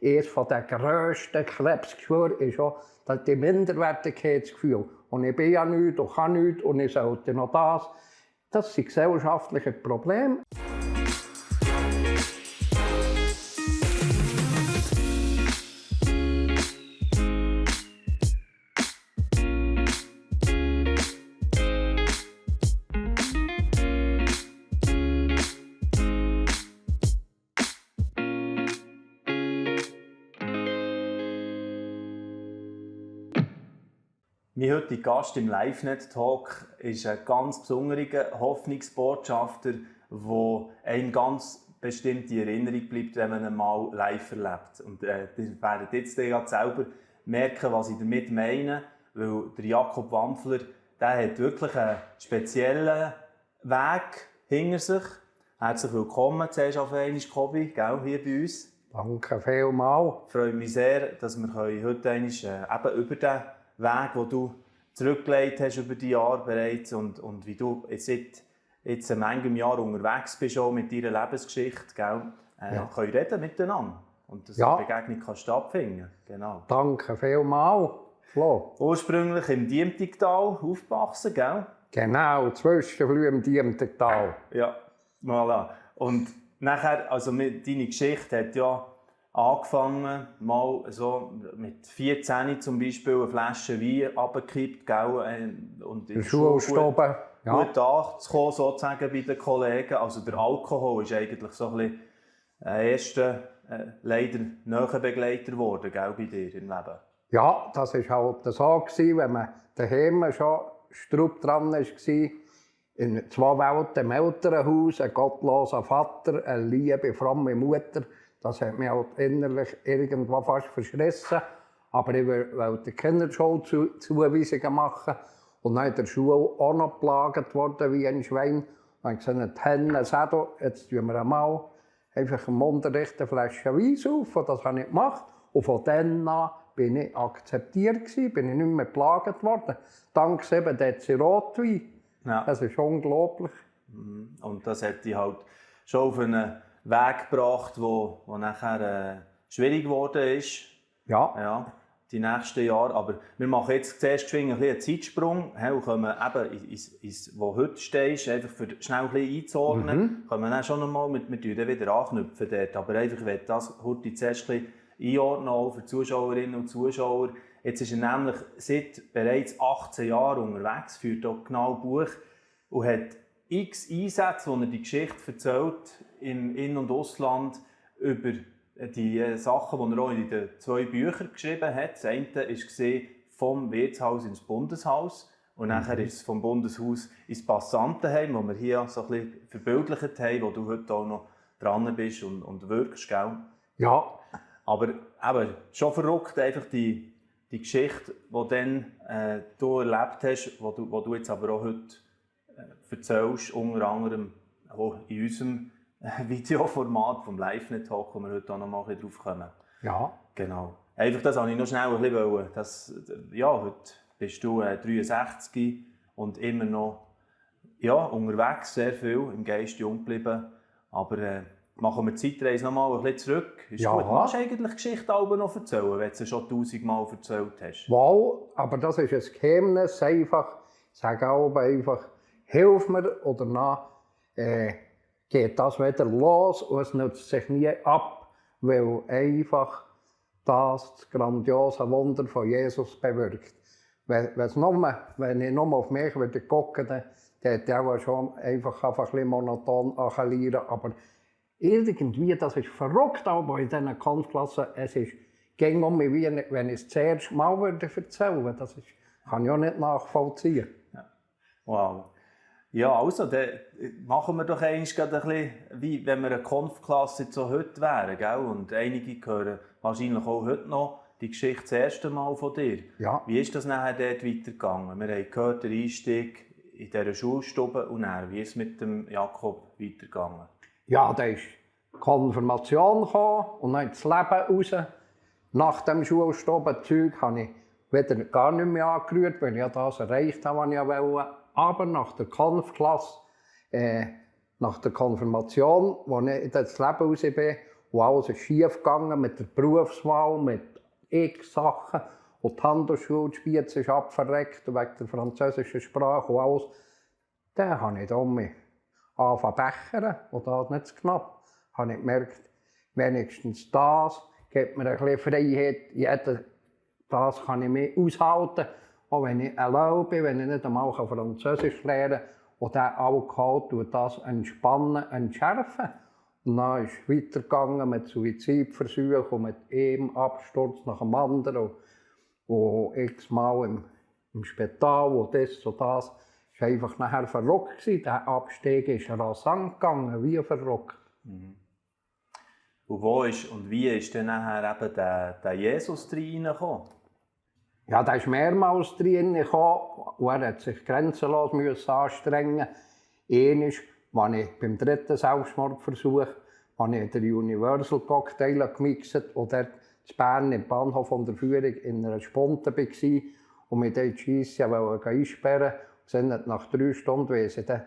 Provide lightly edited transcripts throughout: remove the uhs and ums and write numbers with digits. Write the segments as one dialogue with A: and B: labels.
A: eines der grössten Krebsgeschwüre ist auch das Minderwertigkeitsgefühl. Und ich bin ja nichts und kann nichts und ich sollte noch das. Das sind gesellschaftliche Probleme.
B: Mein heutiger Gast im LiveNet-Talk ist ein ganz besonderer Hoffnungsbotschafter, der einem ganz bestimmt in Erinnerung bleibt, wenn man ihn mal live erlebt. Und ihr werdet jetzt selber merken, was ich damit meine, weil der Jakob Wampfler, der hat wirklich einen speziellen Weg hinter sich. Herzlich willkommen zuerst auf einmal, Kobi, gell, hier bei uns.
A: Danke vielmals.
B: Ich freue mich sehr, dass wir heute einmal, eben über den Weg, den du zurückgelegt hast über die Jahre bereits und wie du seit manchem Jahr unterwegs bist auch mit deiner Lebensgeschichte, gell? Können reden miteinander und dass eine Begegnung kann stattfinden. Genau.
A: Danke vielmals, Flo.
B: Ursprünglich im Diemtigtal aufgewachsen, gell?
A: Genau, Zwischenflühe im Diemtigtal.
B: Ja, voilà. Und nachher, also deine Geschichte hat ja angefangen, mal so mit 14 zum Beispiel eine Flasche Wein runtergekippt, gell? Und in der Schule gut anzukommen, sozusagen bei den Kollegen. Also der Alkohol ist eigentlich so ein bisschen ein erster, leider näher Begleiter geworden, gell, bei dir im Leben.
A: Ja, das war halt so, wenn man daheim schon straub dran war. In zwei Welten im Elternhaus, ein gottloser Vater, eine liebe, fromme Mutter. Das hat mich halt innerlich irgendwo fast verschrissen. Aber ich wollte die Kinderschulzuweisungen machen. Und dann in der Schule auch noch geplagt worden wie ein Schwein. Und ich gesagt, Henne, Sädel, jetzt tun wir einmal einfach im Unterricht eine Flasche Wein auf. Und das habe ich gemacht. Und von dann an bin ich akzeptiert gewesen, bin ich nicht mehr geplagt worden. Dank 7 Dezi Rotwein. Ja. Das ist unglaublich.
B: Und das hat dich halt schon auf einen Weg gebracht, der nachher schwierig geworden ist. Ja. Die nächsten Jahre. Aber wir machen jetzt zuerst einen Zeitsprung und kommen eben ins wo du heute stehst, einfach für schnell ein bisschen einzuordnen. Können wir dann schon einmal wir wieder anknüpfen dort. Aber einfach, ich will das heute zuerst ein bisschen einordnen, auch für Zuschauerinnen und Zuschauer. Jetzt ist er nämlich seit bereits 18 Jahren unterwegs, führt auch genau Buch und hat x Einsätze, wo er die Geschichte erzählt, im In- und Ausland, über die Sachen, die er auch in den 2 Büchern geschrieben hat. Das eine war vom Wirtshaus ins Bundeshaus und nachher ist es vom Bundeshaus ins Passantenheim, wo wir hier so ein bisschen verbildlicht haben, wo du heute auch noch dran bist und wirkst, gell?
A: Ja.
B: Aber eben, schon verrückt, einfach die Geschichte, die dann, du erlebt hast, wo du jetzt aber auch heute erzählst, unter anderem auch in unserem Videoformat vom LiveNet-Talk, wo wir heute auch noch mal drauf kommen.
A: Ja.
B: Genau. Einfach das wollte ich noch schnell ein bisschen wollen. Heute bist du 63 und immer noch unterwegs, sehr viel, im Geist jung geblieben. Aber machen wir die Zeitreise noch mal ein bisschen zurück. Ist gut. Machst du eigentlich Geschichte noch erzählen, wenn du sie schon 1000-mal erzählt hast?
A: Wow, aber das ist ein Geheimnis. Einfach, ich sage auch einfach, hilf mir oder dann geht das wieder los und es nützt sich nie ab, weil einfach das grandiose Wunder von Jesus bewirkt. Wenn ich nur auf mich würde gucken, dann hätte ich auch schon einfach ein bisschen monoton anlieren. Aber irgendwie, das ist verrückt, aber in diesen Konfklassen, es ist ging um mich, wie wenn ich es das erste Mal erzählen würde. Das kann ich auch nicht nachvollziehen.
B: Ja. Wow. Ja, also, dann machen wir doch ein bisschen, wie wenn wir eine Konfklasse so heute wären, gell? Und einige hören wahrscheinlich auch heute noch die Geschichte das erste Mal von dir.
A: Ja.
B: Wie ist das nachher dort weitergegangen? Wir haben gehört, den Einstieg in dieser Schulstube und dann, wie ist es mit dem Jakob weitergegangen?
A: Ja, da ist Konfirmation gekommen und dann das Leben raus. Nach dem Schulstubenzeug habe ich wieder gar nicht mehr angerührt, weil ich das erreicht habe, was ich wollte. Aber nach der Konfklasse, nach der Konfirmation, wo ich in das Leben raus bin Und alles ist schief gegangen mit der Berufswahl, mit x Sachen. Und die Handelsschule Spiez ist abverreckt wegen der französischen Sprache und alles. Dann habe ich da mich angefangen zu bechern und das nicht zu knapp. Habe ich gemerkt, wenigstens das gibt mir ein bisschen Freiheit. Das kann ich mir aushalten. Auch wenn ich allein bin, wenn ich nicht einmal Französisch lernen kann. Und der Alkohol tut das entspannen, entschärfen. Und dann ist es weitergegangen mit Suizidversuchen und mit einem Absturz nach dem anderen. Und x-mal im Spital und das und das. Es war einfach nachher verrückt. Der Abstieg ist rasant gegangen, wie verrückt.
B: Mhm. Und wo ist und wie ist dann nachher eben der Jesus reingekommen?
A: Ja, der ist mehrmals reingekommen und er hat sich grenzenlos anstrengen. Einmal, als ich beim dritten Selbstmordversuch, als ich den Universal Cocktail gemixt und dort in Bern im Bahnhof von der Führung in einer Sponte war und mich dort schiessen einsperren wollte. Nach 3 Stunden weiss ich, dann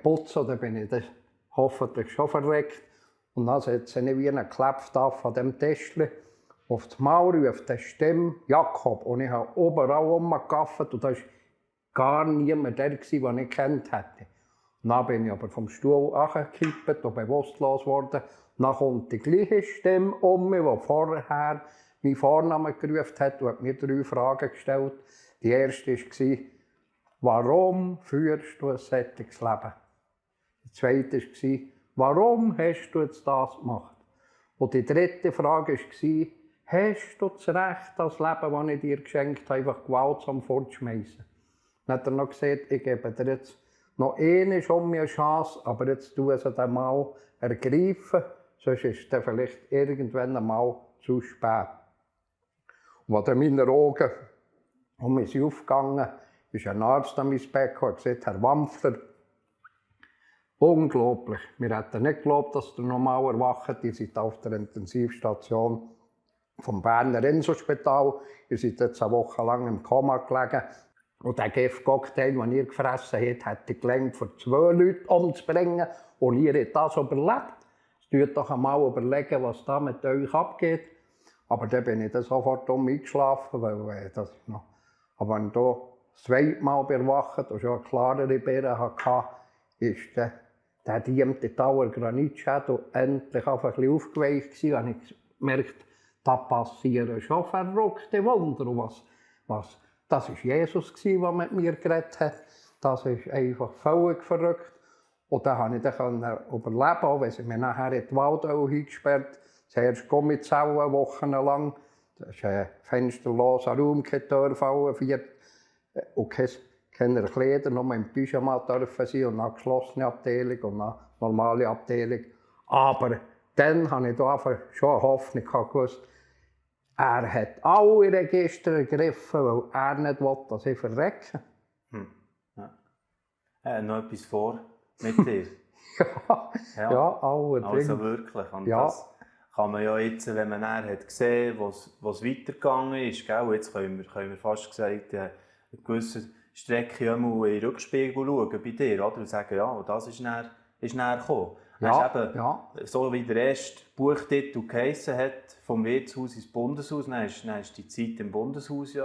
A: putzen, dann bin ich dann hoffentlich schon verreckt. Und dann setze ich wie einen Klebstoff an diesem Täschchen. Auf das Maul ruft eine Stimme Jakob. Und ich habe überall rumgegaffert und da war gar niemand der, den ich gekannt hätte. Dann bin ich aber vom Stuhl runtergekippt und bewusstlos geworden. Dann kommt die gleiche Stimme die vorher meinen Vornamen gerufen hat und hat mir 3 Fragen gestellt. Die erste war, warum führst du ein solches Leben? Die zweite war, warum hast du jetzt das gemacht? Und die dritte Frage war, hast du das Recht, das Leben, das ich dir geschenkt habe, einfach gewaltsam fortzuschmeißen? Dann hat er noch gesagt, ich gebe dir jetzt noch eine Chance, aber jetzt tu es dann mal ergreifen, sonst ist es dann vielleicht irgendwann einmal zu spät. Und als dann meine Augen sind aufgegangen, ist ein Arzt an mein Bett gekommen und gesagt, Herr Wampfler, unglaublich. Wir hätten nicht geglaubt, dass ihr normal erwacht. Ihr seid auf der Intensivstation vom Berner Inselspital. Ihr seid jetzt eine Woche lang im Koma gelegen. Und der Gift-Cocktail, den ihr gefressen habt, hätte gelangt, für 2 Leute umzubringen. Und ihr habt das überlebt. Jetzt doch einmal überlegen, was da mit euch abgeht. Aber dann bin ich dann sofort eingeschlafen, weil das noch. Aber wenn ich da das zweite Mal erwacht und schon eine klarere Birne hatte, ist der diemte Tower Granitschädel endlich ein bisschen aufgeweicht gewesen. Und ich gemerkt, da passieren schon verrückte Wunder. Das war Jesus, der mit mir geredet hat. Das ist einfach völlig verrückt. Und dann konnte ich überleben, auch wenn sie mich nachher in die Waldau eingesperrt. Zuerst Gummizellen wochenlang. Das war ein fensterloser Raum, keine Türfallen, und keine Kleider, nur im Pyjama dürfen sein und eine geschlossene Abteilung und eine normale Abteilung. Aber dann hatte ich da schon eine Hoffnung gewusst, er hat alle Register ergriffen, weil er nicht will, dass ich verrecke.
B: Ja. Er hat noch etwas vor mit dir.
A: ja, allerdings.
B: Also wirklich. Und
A: ja.
B: Das kann man ja jetzt, wenn man dann hat gesehen, was weitergegangen ist, gell? Jetzt können wir fast gesagt, eine gewisse Strecke in den Rückspiegel schauen bei dir, oder? Und sagen, ja, das ist näher gekommen.
A: Ja.
B: So wie der erste Buchtitel geheissen hat, vom Wirtshaus ins Bundeshaus, dann ist die Zeit im Bundeshaus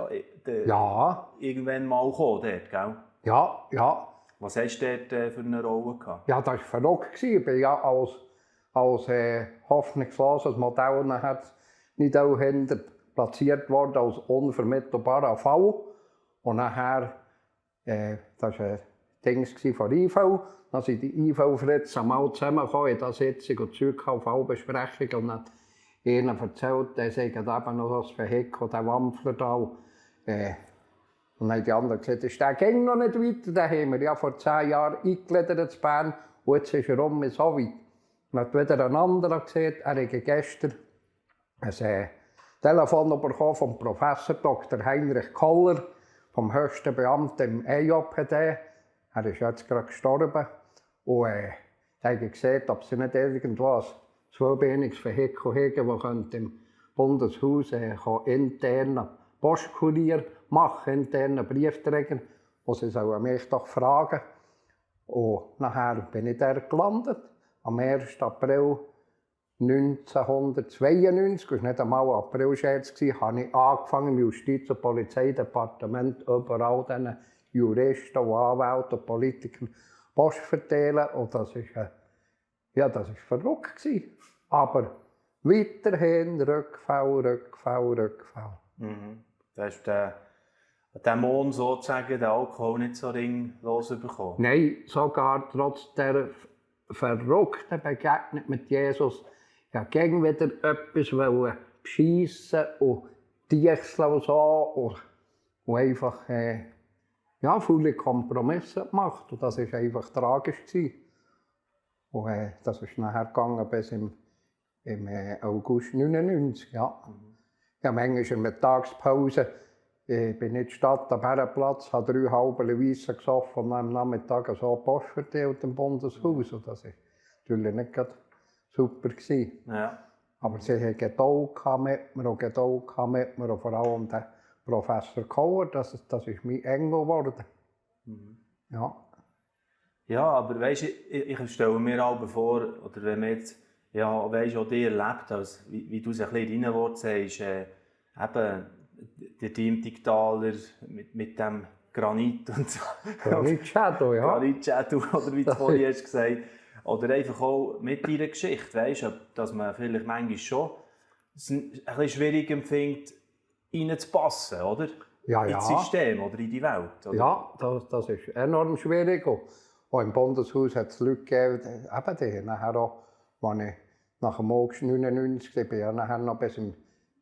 B: irgendwann mal gekommen, dort, gell?
A: Ja.
B: Was hast du dort für eine Rolle gehabt?
A: Ja, das war verrückt. Ich bin ja als hoffnungsloses Modell nachher nicht auch platziert worden als unvermittelbarer Fall. Und nachher, das war ein Ding von IV. Dann sind die IV-Fritz einmal zusammengekommen in der Sitzung und Zeug auf Fallbesprechung. Und dann hat einer erzählt, der sagt eben noch das Vehikel, der Wampfler da. Und dann haben die anderen gesagt, der ging noch nicht weiter. Den haben wir ja vor 10 Jahren eingegliedert in Bern und jetzt ist er so weit. Dann hat wieder ein anderer gesagt, er hätte gestern ein Telefon bekommen vom Professor Dr. Heinrich Koller, vom höchsten Beamten im EJPD. Er ist jetzt gerade gestorben. Und er hat gesehen, ob sie nicht irgendwo ein zweibeiniges Vehikel haben, das im Bundeshaus internen Postkurier machen, internen Briefträger. Und sie sollen mich doch fragen. Und nachher bin ich da gelandet. Am 1. April 1992, das war nicht einmal Aprilscherz, habe ich angefangen im Justiz- und Polizeidepartement überall diesen Juristen und Anwälten und Politikern Post verteilen. Und das war verrückt. Aber weiterhin Rückfall.
B: Mhm. Da hast du den Dämon sozusagen, den Alkohol nicht so ringlos bekommen?
A: Nein, sogar trotz der verrückten Begegnung mit Jesus, ja, gegen wieder etwas beschissen und diechseln und so. Und einfach viele Kompromisse gemacht. Und das war einfach tragisch. Und das ist nachher gegangen bis im August 1999. Ja. Ja, manchmal in der Mittagspause bin ich in der Stadt am Herrenplatz, habe 3 halbe Weisse gesoffen und am Nachmittag so Post verteilt im Bundeshaus. Und das war natürlich nicht gerade super.
B: Ja.
A: Aber sie hatten Geduld mit mir und vor allem der Professor Kauer, das ist mein Engel geworden.
B: Mhm.
A: Ja.
B: Ja, aber weißt, ich stelle mir auch vor, oder wenn man jetzt auch die erlebt, also, wie du es ein bisschen in deinen Worten sagst, eben der Teamdigtaler mit dem Granit und so.
A: Granitschadow, ja.
B: Granitschadow, oder wie du vorhin hast gesagt. Oder einfach auch mit deiner Geschichte, weißt, dass man vielleicht manchmal schon ein bisschen schwierig empfindet, reinzupassen, oder?
A: Ja,
B: ins System oder in die Welt. Oder?
A: Ja, das ist enorm schwierig. Auch im Bundeshaus hat es Leute gegeben, eben die nachher auch, als ich nach dem August 1999 war, bin ich nachher noch bis im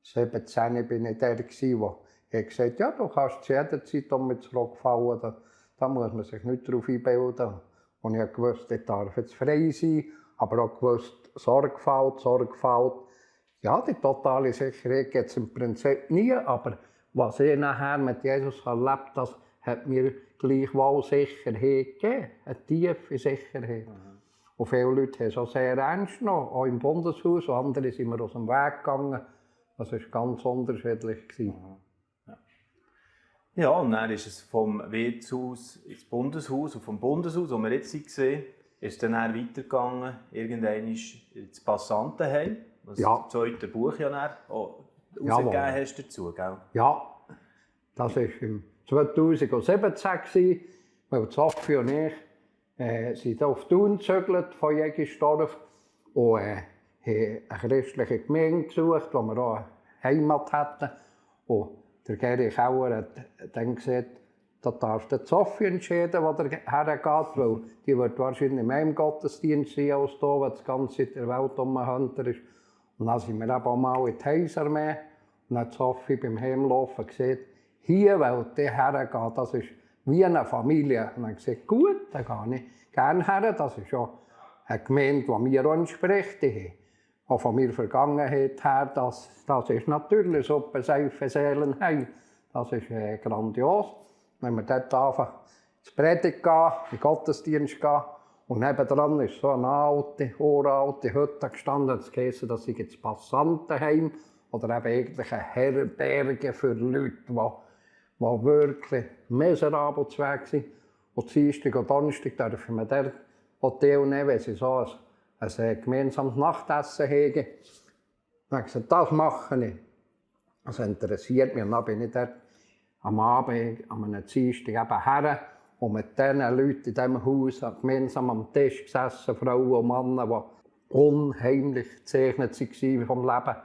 A: 17 bin ich der der gesagt hat, ja, du kannst zu jeder Zeit um mich zurückfallen, da muss man sich nicht darauf einbilden. Und ich wusste, ich darf jetzt frei sein, aber auch gewusst, Sorgfalt. Ja, die totale Sicherheit gibt es im Prinzip nie, aber was ich nachher mit Jesus erlebt habe, das hat mir gleichwohl Sicherheit gegeben, eine tiefe Sicherheit. Mhm. Und viele Leute haben es auch sehr ernst genommen, auch im Bundeshaus, und andere sind mir aus dem Weg gegangen. Das war ganz unterschiedlich. Mhm.
B: Ja, und dann ist es vom Wirtshaus ins Bundeshaus und vom Bundeshaus, wo wir jetzt waren, ist es dann weitergegangen, irgendwann ins Passantenheim, was du das zweite Buch ja dann auch rausgegeben hast dazu, gell? Ja,
A: das war im 2017, weil Sophie und ich sind auf Thun gezögert von Jägersdorf und haben eine christliche Gemeinde gesucht, wo wir auch eine Heimat hatten. Und der Geri Kauer hat dann gesagt, da darf die Sophie entscheiden, wo der hergeht, weil die wird wahrscheinlich mehr im Gottesdienst sein als hier, wo das Ganze in der Welt umhängt ist. Und dann sind wir eben auch mal in die Heilsarmee und dann hat Sophie beim Heimlaufen gesagt, hier will die hergehen, das ist wie eine Familie. Und dann habe ich gesagt, gut, dann gehe ich gerne her, das ist ja eine Gemeinde, die mir entspricht. Auch von meiner Vergangenheit her, das ist natürlich Suppe, Seife, Seelenheil. Das ist grandios. Wenn wir dort anfangen, zu Predigt gehen, in den Gottesdienst gehen, und nebendran ist so eine uralte Hütte gestanden, das heisst, das ist das Passantenheim oder eben eigentlich eine Herberge für Leute, die wirklich miserabel zu Weg sind. Und Dienstag und Donnerstag dürfen wir dort Hotel nehmen, wenn sie so ein gemeinsames Nachtessen haben. Dann habe ich gesagt, das mache ich. Das interessiert mich. Und dann bin ich dort am Abend, an einem Dienstag eben her und mit diesen Leuten in diesem Haus gemeinsam am Tisch gesessen, Frauen und Männer, die unheimlich gezeichnet waren vom Leben.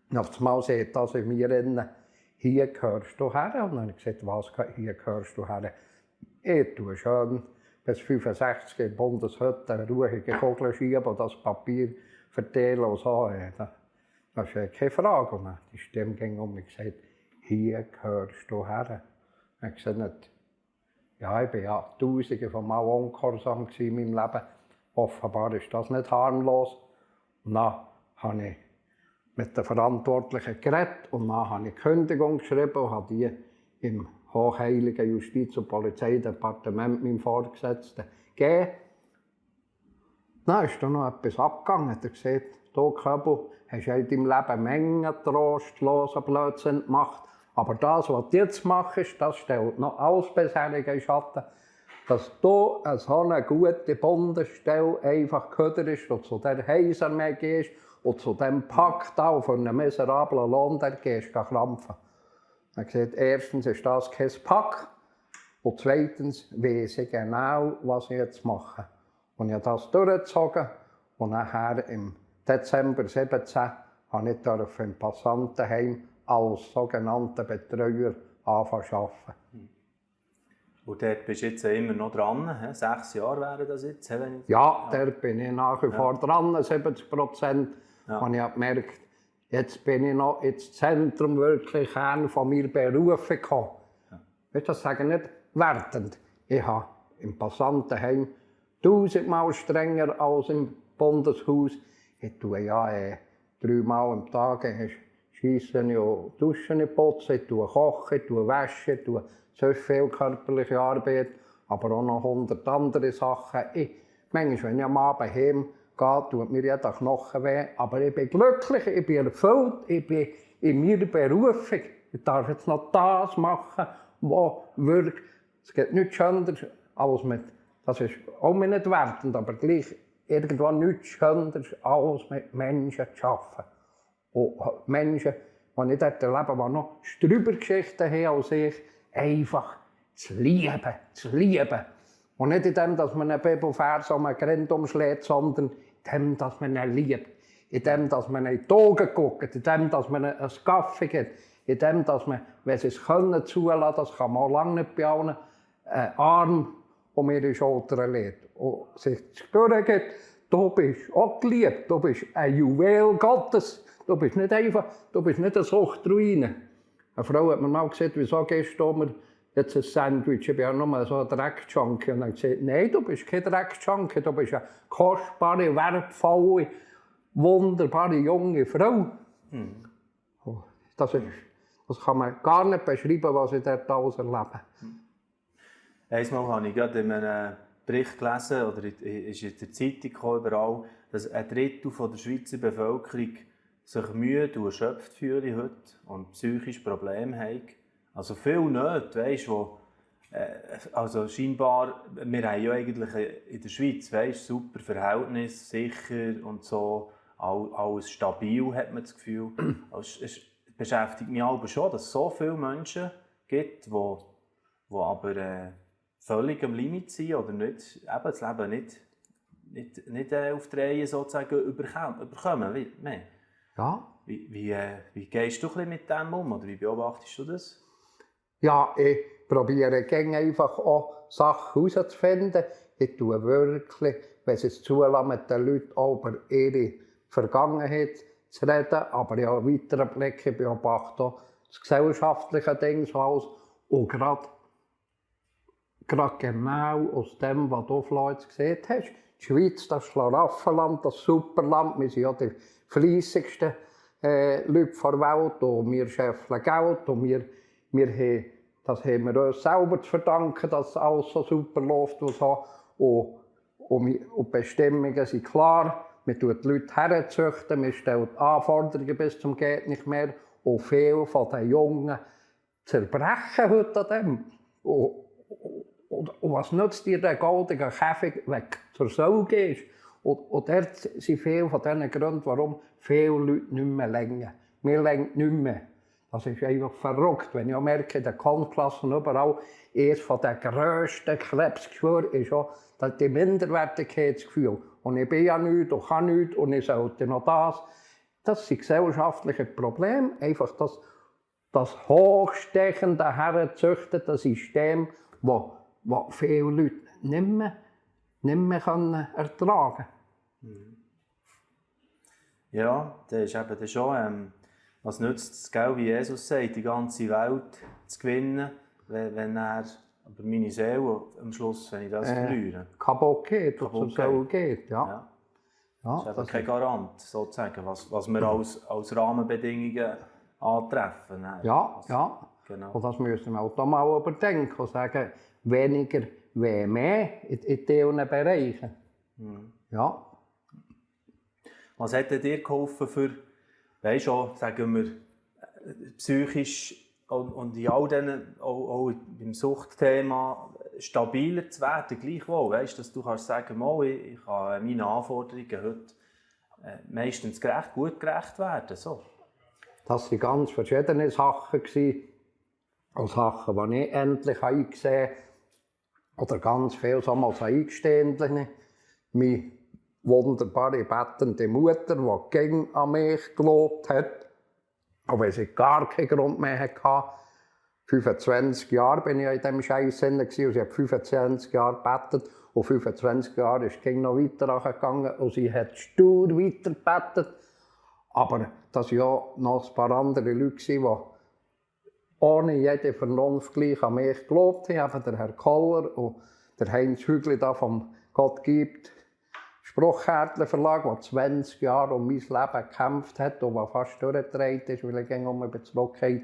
A: Und auf einmal sagt das in mir innen, hier gehörst du her. Und dann habe ich gesagt, was, hier gehörst du her? Ich tue schön bis 65 in Bundeshütte ruhige Kugeln schieben und das Papier verteilen und so. Das ist keine Frage. Und die Stimme ging um mich und gesagt, hier gehörst du her. Ich habe gesagt, ja, ich war ja Tausende von Mal ungehorsam in meinem Leben. Offenbar ist das nicht harmlos. Und dann habe ich mit den Verantwortlichen geredet und dann habe ich Kündigung geschrieben und habe die im hochheiligen Justiz- und Polizeidepartement meinem Vorgesetzten gegeben. Dann ist da noch etwas abgegangen. Er hat gesagt, du Köbel, hast ja in deinem Leben Mengen trostlosen Blödsinn gemacht, aber das, was du jetzt machst, das stellt noch alles bisherige in Schatten. dass du so eine gute Bundesstelle einfach gehörst und zu der Heilsarmee gehst und zu dem Pakt auch von einem miserablen Lohn, der gehst du krampfen. Er hat gesagt, erstens ist das kein Pakt und zweitens weiss ich genau, was ich jetzt mache. Und ich habe das durchgezogen und nachher im Dezember 2017 habe ich im Passantenheim als sogenannter Betreuer anfangen zu arbeiten.
B: Und dort bist du jetzt immer noch dran, 6 Jahre wären das jetzt?
A: Ja, dort bin ich nach wie vor dran, 70%. Ja. Und ich habe gemerkt, jetzt bin ich noch ins Zentrum wirklich von meiner Berufung gekommen. Ja. Weißt du, das sage ich nicht wertend. Ich habe im Passantenheim 1000-mal strenger als im Bundeshaus. Ich tue ja 3-mal am Tag schiessen und duschen, putzen, ich tue kochen, ich tue waschen, ich tue so viel körperliche Arbeit, aber auch noch 100 andere Sachen. Manchmal, wenn ich am Abend heimgehe, tut mir jeder Knochen weh, aber ich bin glücklich, ich bin erfüllt, ich bin in meiner Berufung. Ich darf jetzt noch das machen, was wirklich, es geht nichts schöner als mit, das ist auch nicht wertend, aber gleich irgendwo nichts schöner als mit Menschen zu arbeiten. Und Menschen, die nicht erleben, die noch Strübergeschichten haben als ich, einfach zu lieben. Und nicht in dem, dass man einen Bibelvers um einen Grind umschlägt, sondern in dem, dass man ihn liebt. In dem, dass man in die Augen guckt, in dem, dass man einen Kaffee gibt, in dem, dass man, wenn sie es können, zulassen, das kann man auch lange nicht bei allen, einen Arm um ihre Schulter legt und sich zu spüren gibt, du bist auch geliebt, du bist ein Juwel Gottes, du bist nicht einfach, du bist nicht eine Suchtruine. Eine Frau hat mir mal gesagt, wieso gehst du mir jetzt ein Sandwich, ich bin ja nur so ein Dreckjunkie. Und dann hat sie gesagt, nein, du bist kein Dreckjunkie, du bist eine kostbare, wertvolle, wunderbare junge Frau. Das kann man gar nicht beschreiben, was ich dort alles erlebe.
B: Einmal habe ich gerade in einem Bericht gelesen, oder ist in der Zeitung gekommen, überall, dass 1/3 der Schweizer Bevölkerung sich müde und erschöpft fühlen heute und psychische Probleme haben. Also viel nicht, weißt du, also scheinbar, wir haben ja eigentlich in der Schweiz, weißt, super Verhältnis, sicher und so, alles stabil, hat man das Gefühl. Also es beschäftigt mich aber schon, dass es so viele Menschen gibt, die aber völlig am Limit sind oder nicht, eben das Leben nicht auf die Reihe sozusagen überkommen.
A: Ja.
B: Wie gehst du mit dem um oder wie beobachtest du das?
A: Ja, ich probiere einfach auch Sachen herauszufinden. Ich tue wirklich, wenn sie es zulassen, mit den Leuten über ihre Vergangenheit zu reden, aber ich habe einen weiteren Blick, ich beobachte auch das gesellschaftliche Ding so alles. Und gerade genau aus dem, was du vielleicht gesehen hast. Die Schweiz, das Schlaraffenland, das Superland, wir sind ja die fleissigsten Leute der Welt und wir scheffeln Geld und das haben wir uns selber zu verdanken, dass alles so super läuft und so. Und die Bestimmungen sind klar, man tut die Leute herzüchten, man stellt Anforderungen bis zum geht nicht mehr und viele von den Jungen zerbrechen heute an dem. Und was nützt dir der goldene Käfig, wenn du zur Sau gehst? Und dort sind viele von diesen Gründen, warum viele Leute nicht mehr lenken. Wir lenken nicht mehr. Das ist einfach verrückt. Wenn ich auch merke, in den Konklassen überall, eines der grössten Krebsgeschwüre ist auch das Minderwertigkeitsgefühl. Und ich bin ja nichts und kann nichts und ich sollte noch das. Das sind gesellschaftliche Probleme. Einfach das hochstechende, herzüchtete System, das viele Leute nicht mehr ertragen können.
B: Ja, das ist eben schon, was nützt es, wie Jesus sagt, die ganze Welt zu gewinnen, wenn er, aber meine Seele am Schluss, wenn ich das verliere.
A: Kaputt geht, was zur Seele geht, ja.
B: Das ist eben kein Garant, sozusagen, was wir als Rahmenbedingungen antreffen.
A: Ja. Genau. Und das müssen wir auch da mal überdenken und sagen, weniger wäre mehr in diesen Bereichen. Ja.
B: Was hat dir geholfen für, weißt du, sagen wir, psychisch und in all diesen, auch beim Suchtthema, stabiler zu werden, gleichwohl, weißt, dass du kannst sagen, mal, ich kann meinen Anforderungen heute meistens gut gerecht werden. So.
A: Das waren ganz verschiedene Sachen. Auch Sachen, die ich endlich eingesehen habe. Oder ganz viel so als Eingestehende. Meine wunderbare bettende Mutter, die gegen an mich gelobt hat. Auch wenn sie gar keinen Grund mehr hatte. 25 Jahre bin ich in diesem Scheiß und sie hat 25 Jahre gebettet. Und 25 Jahre ist es noch weiter gegangen und sie hat stur weiter gebettet. Aber das waren ja noch ein paar andere Leute, die ohne jede Vernunft gleich an mich gelobt haben. Der Herr Koller und der Heinz Hügli da vom Gott gibt Spruchkärtchen Verlag, der 20 Jahre um mein Leben gekämpft hat und der fast durchgedreht ist, weil er ging über zurückgeht.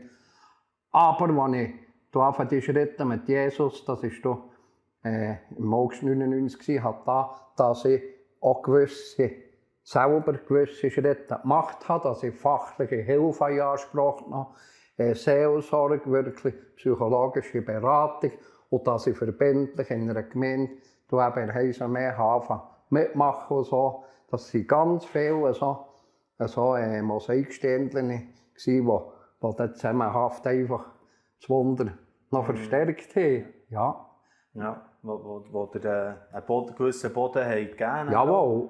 A: Aber als ich anfangen die Schritte mit Jesus, das war im August 1999, hat dass ich auch selber gewisse Schritte gemacht habe, dass ich fachliche Hilfe in Anspruch genommen habe, Seelsorge, wirklich psychologische Beratung und dass ich verbindlich in einer Gemeinde in Heisenmeer anfangen mitmachen und so. Das waren ganz viele Mosaikständchen, die dann zusammenhaft einfach das Wunder noch verstärkt haben. Ja.
B: Ja, wo der einen gewissen Boden gegeben.
A: Jawohl.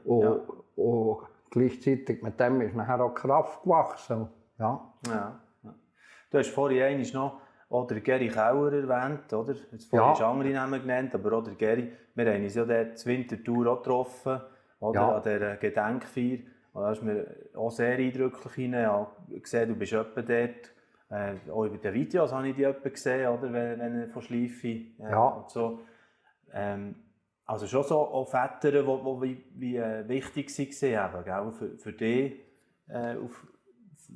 A: Und gleichzeitig mit dem ist nachher auch Kraft gewachsen. Ja.
B: Ja. Du hast vorhin noch den Geri Kauer erwähnt, oder? Jetzt vorhin hast du andere Namen genannt, aber auch der Geri. Wir haben uns ja dort zur Winterthur auch getroffen, oder? An dieser Gedenkfeier. Da ist mir auch sehr eindrücklich gesehen, du bist etwa dort. Auch über die Videos habe ich die gesehen, oder? Wenn er von Schleife und so. Also schon so auch Väter, die wichtig waren, für dich,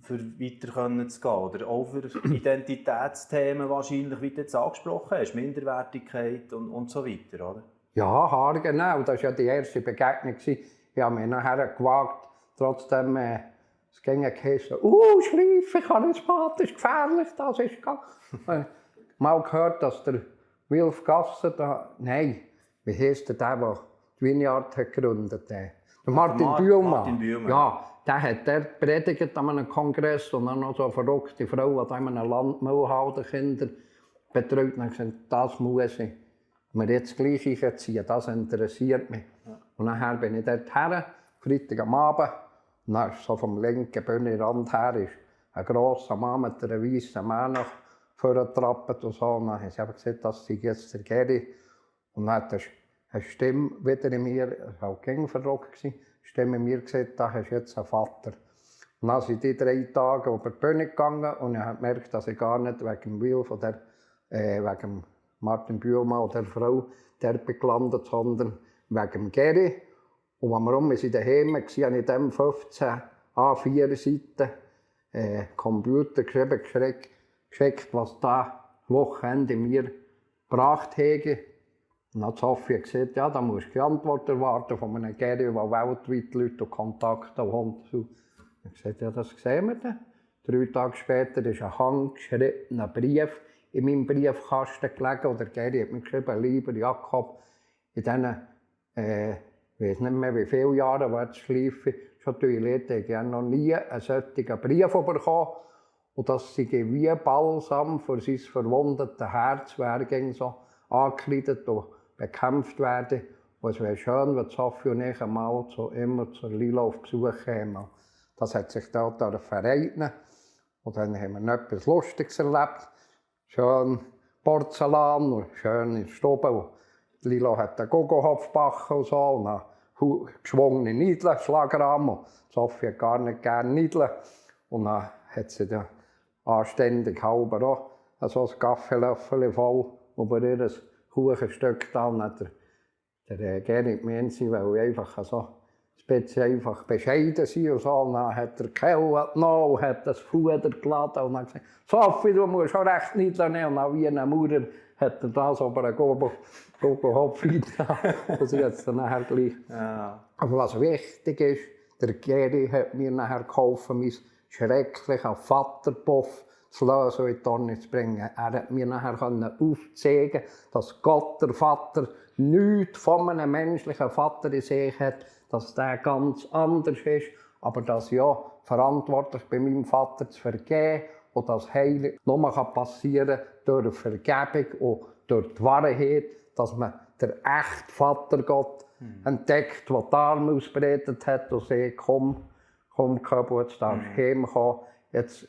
B: für weiter zu gehen. Oder auch für Identitätsthemen wahrscheinlich, wie du jetzt angesprochen hast, Minderwertigkeit und so weiter, oder?
A: Ja, genau. Das war ja die erste Begegnung. Ich habe mich nachher gewagt, trotzdem es ging geheißen, Schleife, ich habe nicht Bad, das ist gefährlich, das ist mal gehört, dass der Wilf Gasser wie heisst der die Vineyard hat gegründet? Der Martin Bühlmann. Ja, der hat dort predigt an einem Kongress und dann noch so eine verrückte Frau, die in einem Landmüll Kinder betreut und hat gesagt, das muss ich mir jetzt gleich einziehen, das interessiert mich. Ja. Und nachher bin ich dort her, Freitag am Abend. Und dann ist so vom linken Bühnenrand her ist ein grosser Mann mit einer weißen Mähne vorgetrappelt und so. Und dann haben sie gesagt, das sei jetzt der Geri. Und dann hat eine Stimme wieder in mir, es war auch verrückt, eine Stimme in mir gesagt, da hast du jetzt einen Vater. Und dann sind die 3 Tage über die Bühne gegangen und ich habe gemerkt, dass ich gar nicht wegen Wilf oder wegen Martin Bühlmann oder der Frau dort gelandet, sondern wegen Geri. Und als wir um sind daheim waren, habe ich dem 15 A4 Seiten Computer geschickt, was da Wochenende mir gebracht hätte. Und dann hat Sophie gesagt, ja, da musst du die Antwort erwarten von einem Geri, der weltweit Leute und Kontakte hat. Ich habe gesagt, ja, das sehen wir dann. 3 Tage später ist ein handgeschriebener Brief in meinem Briefkasten gelegen. Und der Geri hat mir geschrieben, lieber Jakob, in diesen ich weiß nicht mehr, wie viele Jahre war Schleife, schon Leute, ich habe noch nie einen solchen Brief bekommen. Und das sei wie Balsam für sein verwundetes Herz, wäre so angekleidet und bekämpft werden. Und es wäre schön, wenn Sophie und ich einmal immer zur Lila auf Besuch kämen. Das hat sich dort vereint. Und dann haben wir noch etwas Lustiges erlebt. Schön Porzellan und schön in der Stube. Lila hat einen Gogohopf gebacken und so. Und dann geschwungene Niedeln, Schlagrahmen. Sophie hat gar nicht gerne Niedeln. Und dann hat sie dann anständig halber auch so ein Kaffeelöffel voll über ihr Kuchenstück da. Und hat der Geri gemeint, sie will einfach so ein bisschen einfach bescheiden sein und so. Und dann hat er die Kelle genommen und hat das Fuder geladen und dann gesagt, Sophie, du musst schon recht Niedeln nehmen. Und dann wie ein Maurer hat er das aber einen Gogo-Hopf reingetan. Das ist jetzt dann nachher gleich. Ja. Aber was wichtig ist, der Geri hat mir nachher geholfen, mein schrecklicher Vaterpuff das Lösen in die Tonne zu bringen. Er hat mir nachher aufzeigen, dass Gott, der Vater, nichts von einem menschlichen Vater in sich hat, dass der ganz anders ist, aber dass ja verantwortlich bei meinem Vater zu vergeben und das Heilen nur passieren kann durch Vergebung und durch die Wahrheit, dass man den echten Vater Gott entdeckt, der die Arme ausgebreitet hat und sagt, komm Köbel, jetzt darfst du heimkommen, jetzt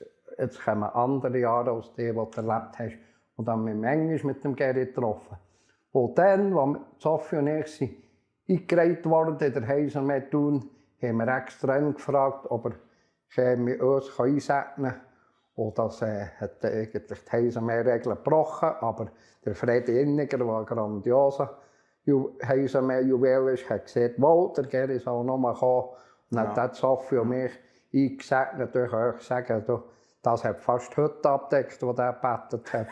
A: kommen andere Jahre als die du erlebt hast. Und dann haben wir manchmal mit dem Geri getroffen. Und dann, als Sophie und ich eingereiht wurden in der Heisermeer Thun, haben wir extra gefragt, ob er uns einsegnen kann. Und das hat eigentlich die Heisermeer-Regel gebrochen, aber der Fredi Inniger, der ein grandioser Heisermeer-Juwel ist, hat gesagt, der Geri soll noch mal kommen. Und dann hat Sophie und mich eingesegnet, durch euch sagen, das hat fast heute abgedeckt, was er gebetet hat.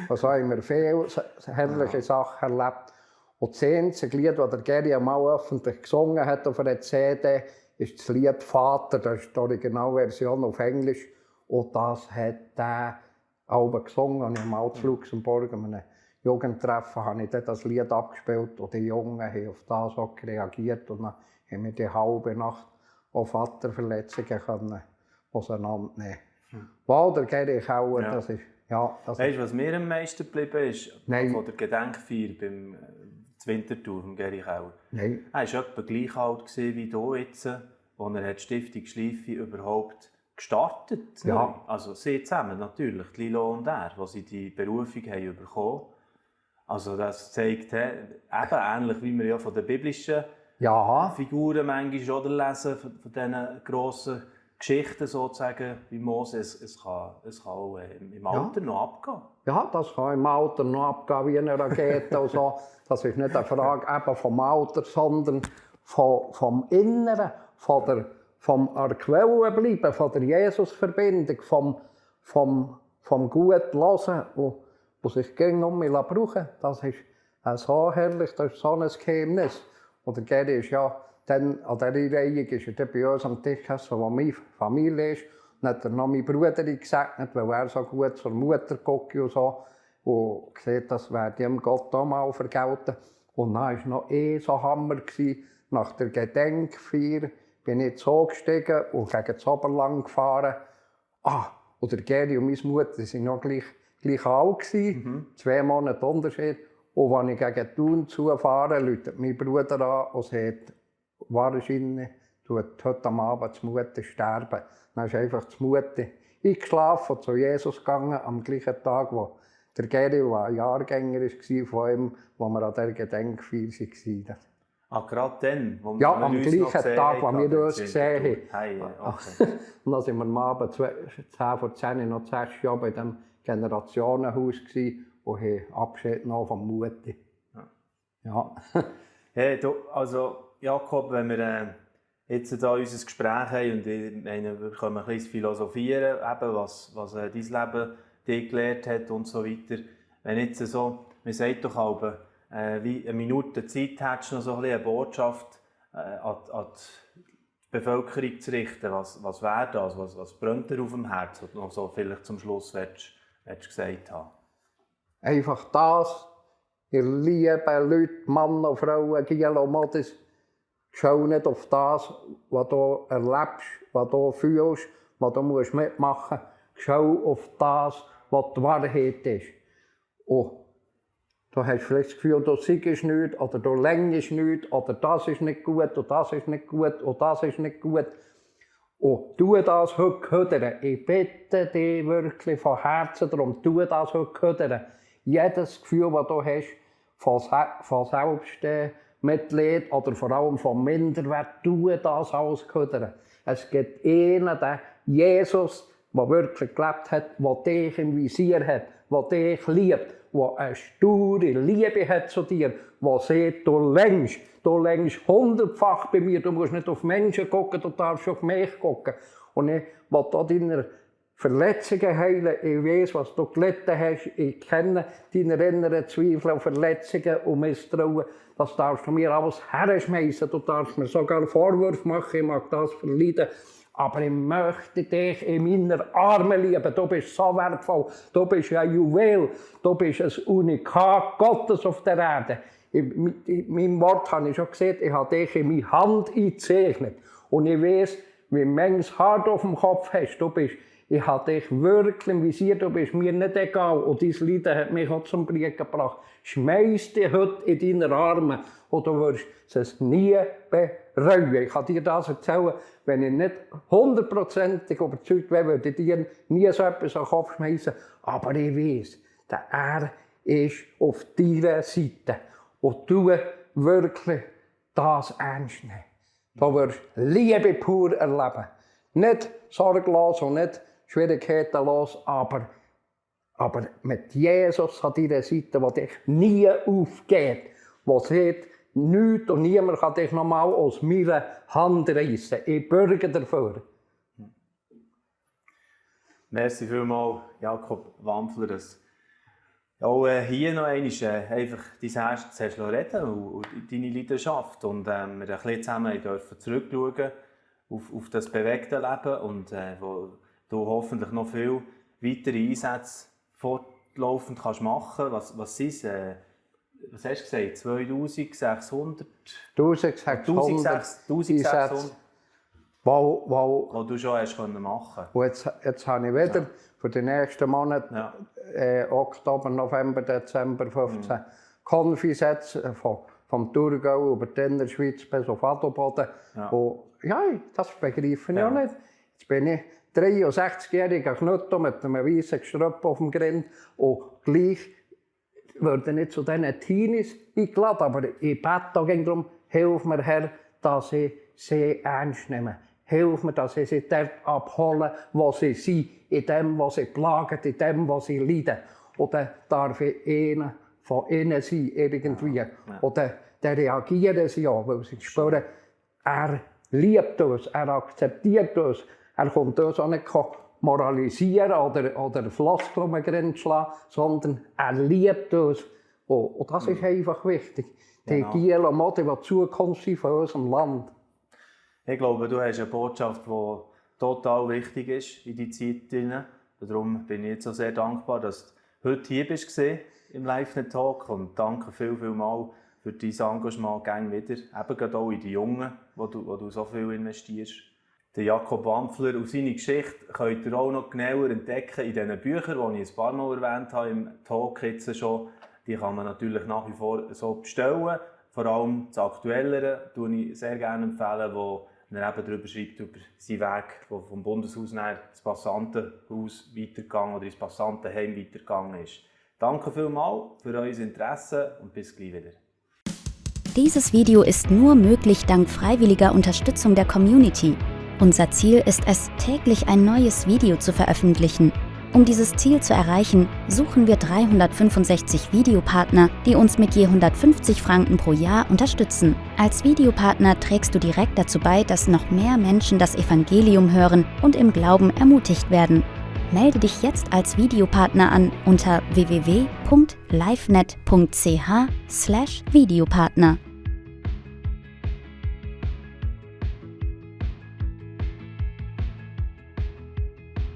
A: Also haben wir viele herrliche Sachen erlebt. Und das einzige Lied, das der Geri einmal öffentlich gesungen hat auf einer CD, ist das Lied «Vater», das ist die Originalversion auf Englisch. Und das hat er auch gesungen. Und im Alt-Luxemburg, an einem Jugendtreffen, habe ich das Lied abgespielt. Und die Jungen haben auf das auch reagiert. Und dann haben wir die halbe Nacht auf Vaterverletzungen auseinandernehmen. Weil der Geri Kauer, das ist... Ja,
B: weißt du, was mir am meisten geblieben ist? Von der Gedenkfeier beim Winterthur von Geri Kauer.
A: Nein.
B: Er war etwa gleich alt wie du jetzt, als er die Stiftung Schleife überhaupt gestartet hat.
A: Ja.
B: Also sie zusammen natürlich, Lilo und er, die sie die Berufung haben bekommen. Also das zeigt, eben ähnlich wie wir ja von den biblischen Figuren manchmal oder lesen, von diesen grossen Geschichten sozusagen wie Moses, es kann auch im Alter noch abgehen.
A: Ja, das kann im Alter noch abgehen wie eine Rakete. Und so. Das ist nicht eine Frage eben vom Alter, sondern vom Inneren, vom an der Quelle bleiben, von der Jesus-Verbindung, vom guten Hören und sich gegen um mich brauchen. Das ist so herrlich, das ist so ein Geheimnis. Und der Geri ist ja dann an dieser Einreihung ist er bei uns am Tisch gesessen, wo meine Familie ist. Und hat er noch meinen Bruder gesegnet, weil er so gut zur Mutter guckt und so. Und sieht, das werde ihm Gott auch mal vergelten. Und dann war noch so Hammer. Nach der Gedenkfeier bin ich so gestiegen und gegen das Oberland gefahren. Und der Geri und meine Mutter waren noch gleich alt. 2 Monate Unterschied. Und als ich gegen Thun zufahre, läutet mein Bruder an und sagt, wahrscheinlich tut heute Abend die Mutter sterben. Dann ist einfach die Mutter eingeschlafen und zu Jesus gegangen, am gleichen Tag, wo der Geri, der ein Jahrgänger war von ihm, wo wir an dieser Gedenkfeier waren.
B: Gerade dann? Wo
A: ja, am gleichen Tag, wo wir uns gesehen haben.
B: Hey, okay.
A: Und dann waren wir am Abend 10 vor 10 noch 6 Jahre bei diesem Generationenhaus und haben Abschied genommen von der Mutter. Ja.
B: Hey, du, also Jakob, wenn wir jetzt hier unser Gespräch haben und wir können ein bisschen philosophieren, eben, was dein Leben dir gelehrt hat und so weiter. Wenn jetzt so, man sagt doch auch, wie eine Minute Zeit hättest du noch so ein bisschen eine Botschaft an die Bevölkerung zu richten, was wäre das, was brennt dir auf dem Herzen, was du noch so vielleicht zum Schluss willst gesagt haben?
A: Einfach das, ihr lieben Leute, Männer, Frauen, Giel und Modis, schau nicht auf das, was du erlebst, was du fühlst, was du mitmachen musst. Schau auf das, was die Wahrheit ist. Und du hast vielleicht das Gefühl, du siegst nichts, oder du längst nichts, oder das ist nicht gut, und das ist nicht gut, und das ist nicht gut. Und tu das heute hören. Ich bitte dich wirklich von Herzen darum, tu das heute hören. Jedes Gefühl, das du hast, von Selbstmitleid oder vor allem von Minderwert, tu das alles hören. Es gibt einen, der Jesus, der wirklich gelebt hat, der dich im Visier hat, der dich liebt, der eine sture Liebe hat zu dir, der sagt, du längst 100-fach bei mir, du musst nicht auf Menschen gucken, du darfst auf mich gucken. Und ich will da deine Verletzungen heilen, ich weiss, was du gelitten hast, ich kenne deine inneren Zweifel und Verletzungen und Misstrauen, das darfst du mir alles herschmeißen, du darfst mir sogar Vorwürfe machen, ich mag das verleiden, aber ich möchte dich in meiner Arme lieben. Du bist so wertvoll, du bist ein Juwel, du bist ein Unikat Gottes auf der Erde. In meinem Wort habe ich schon gesehen, ich habe dich in meine Hand eingezeichnet. Und ich weiss, wie manches Haar du auf dem Kopf hast. Ich habe dich wirklich im Visier, du bist mir nicht egal. Und dein Leiden hat mich auch zum Krieg gebracht. Schmeiß dich heute in deine Arme und du wirst es nie bereuen. Ich kann dir das erzählen, wenn ich nicht 100%ig überzeugt wäre, würde ich dir nie so etwas an den Kopf schmeißen. Aber ich weiss, er ist auf deiner Seite. Und du wirklich das ernst nehmen. Du wirst Liebe pur erleben. Nicht sorglos und nicht schwierigkeitenlos, aber mit Jesus an deiner Seite, der dich nie aufgeht, der sagt, nichts und niemand kann dich nochmal aus meiner Hand reissen. Ich bürge dafür.
B: Merci vielmals, Jakob Wampfler, dass auch hier noch einmal einfach dein Herz hast reden und deine Leidenschaft. Und wir ein bisschen zusammen dürfen zurückschauen auf das bewegte Leben und wo du hoffentlich noch viel weitere Einsätze fortlaufend kannst machen. Was sind es? Was hast du gesagt? 2600? 1600 wo du schon hast machen.
A: Und jetzt habe ich wieder für die nächsten Monate, Oktober, November, Dezember 15, Konfisätze vom Thurgau über die Innerschweiz bis auf Adelboden. Und das begreife ich auch nicht. Jetzt bin ich 63-jähriger Knüttel mit einem weißen Gestrüpp auf dem Grind und gleich würde nicht zu diesen Teenies eingeladen, aber ich bete darum, hilf mir, Herr, dass ich sie ernst nehme. Hilf mir, dass ich sie dort abhole, wo sie sind, in dem, was sie plagen, in dem, was sie leiden. Und dann darf ich einer von ihnen sein, irgendwie. Und dann reagieren sie auch, weil sie spüren, er liebt uns, er akzeptiert uns, er kommt uns auch nicht moralisieren oder Floskeln um den Grind schlagen, sondern er liebt uns. Und das ist einfach wichtig. Die Giel und Mode, die Zukunft sind von unserem Land.
B: Ich glaube, du hast eine Botschaft, die total wichtig ist in die Zeit hinein. Darum bin ich jetzt so sehr dankbar, dass du heute hier bist im LiveNet-Talk. Und danke viel mal für dein Engagement gerne wieder. Eben gerade auch in die Jungen, wo du so viel investierst. Der Jakob Wampfler und seine Geschichte könnt ihr auch noch genauer entdecken in diesen Büchern, die ich ein paar Mal erwähnt habe im Talk jetzt schon. Die kann man natürlich nach wie vor so bestellen. Vor allem das Aktuellere empfehle ich sehr gerne, wo er eben darüber schreibt, über seinen Weg, der vom Bundeshaus nach ins Passantenhaus weitergegangen oder ins Passantenheim weitergegangen ist. Danke vielmals für euer Interesse und bis gleich wieder.
C: Dieses Video ist nur möglich dank freiwilliger Unterstützung der Community. Unser Ziel ist es, täglich ein neues Video zu veröffentlichen. Um dieses Ziel zu erreichen, suchen wir 365 Videopartner, die uns mit je 150 Franken pro Jahr unterstützen. Als Videopartner trägst du direkt dazu bei, dass noch mehr Menschen das Evangelium hören und im Glauben ermutigt werden. Melde dich jetzt als Videopartner an unter www.livenet.ch/Videopartner.